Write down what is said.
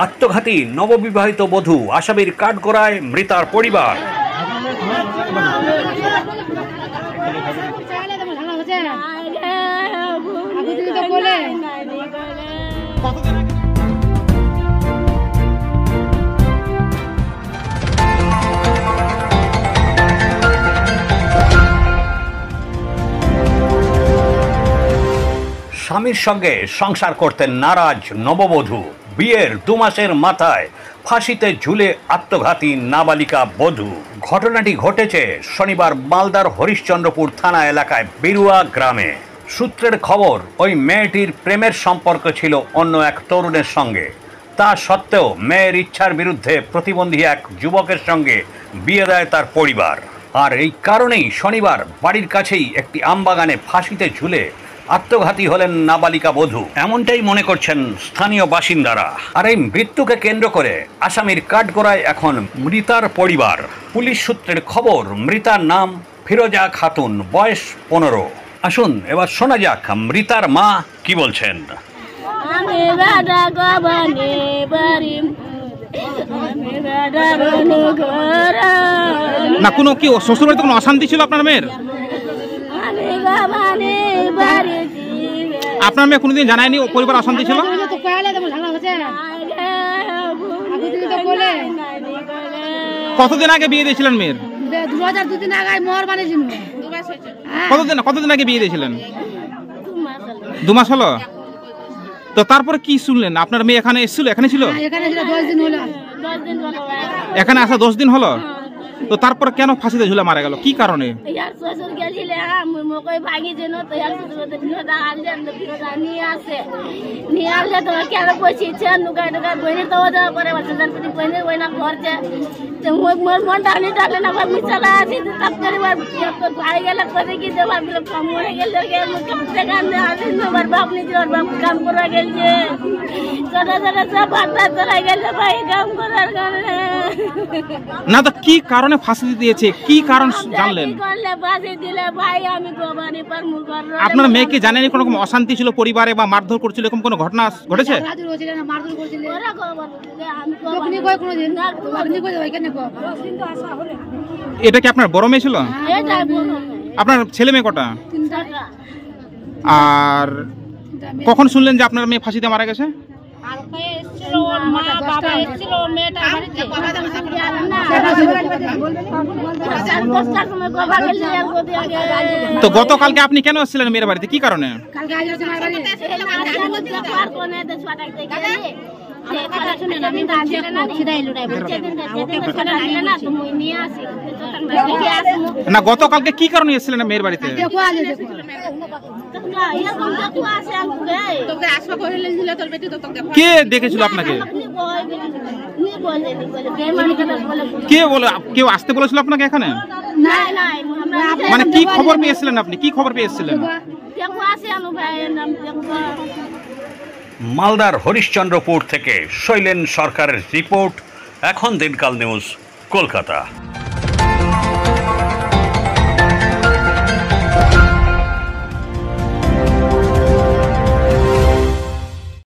আত্মঘাতী নববিবাহিত বধূ, আসামির কাঠগড়ায় মৃতার পরিবার। স্বামীর সঙ্গে সংসার করতে নারাজ নববধূ, বিয়ের 2 মাসের মাথায় ফাঁসিতে ঝুলে আত্মঘাতী নাবালিকা বধূ। ঘটনাটি ঘটেছে শনিবার মালদার হরিশ্চন্দ্রপুর থানা এলাকায় বিরুয়া গ্রামে। সূত্রের খবর, ওই মেয়েটির প্রেমের সম্পর্ক ছিল অন্য এক তরুণের সঙ্গে। তা সত্ত্বেও মেয়ের ইচ্ছার বিরুদ্ধে প্রতিবন্ধী এক যুবকের সঙ্গে বিয়ে দেয় তার পরিবার। আর এই কারণেই শনিবার বাড়ির কাছেই একটি আমবাগানে ফাঁসিতে ঝুলে আত্মঘাতী হলেন নাবালিকা বধূ, এমনটাই মনে করছেন স্থানীয় বাসিন্দারা। আর এই মৃত্যুকে কেন্দ্র করে আসামির কাঠগড়ায় এখন মৃতার পরিবার। পুলিশ সূত্রের খবর, মৃতার নাম ফিরোজা খাতুন, বয়স 15। আসুন এবার শোনা যাক মৃতার মা কি বলছেন। না কোনো কি শ্বশুরবাড়িতে কোনো অশান্তি ছিল আপনার মেয়ের? আপনার মেয়ে কোনোদিন জানায়নি ও পরিবার অশান্তি ছিল? কতদিন আগে বিয়ে দিয়েছিলেন মেয়ের? 2002 কতদিন আগে বিয়ে দিয়েছিলেন? 2 মাস হলো। তো তারপরে কি শুনলেন? আপনার মেয়ে এখানে এসেছিল? এখানে ছিল? এখানে আসা 10 দিন হলো। তো তারপর কেন ফাঁসিতে ঝুলে মারা গেল, কি কারণে? না তো কি কারণে ফাঁসি দিয়েছে, কি কারণ জানলেন? আপনার মেয়েকে জানেনি কোনো রকম অশান্তি ছিল পরিবারে বা মারধর করছিল, এরকম কোনো ঘটনা ঘটেছে? এটা কি আপনার বড় মেয়ে ছিল? আপনার ছেলে মেয়ে কটা? আর কখন শুনলেন যে আপনার মেয়ে ফাঁসিতে মারা গেছে? তো গতকালকে আপনি কেন এসেছিলেন মেয়ের বাড়িতে, কি কারণে? না গতকালকে কি কারণে এসেছিলেন মেয়ের বাড়িতে? কে দেখেছিল আপনাকে? কে বলে, কেউ আসতে বলেছিল আপনাকে এখানে? মানে কি খবর পেয়েছিলেন আপনি, কি খবর পেয়েছিলেন? মালদার হরিশ্চন্দ্রপুর থেকে শৈলেন সরকারের রিপোর্ট, এখন দিনকাল নিউজ, কলকাতা।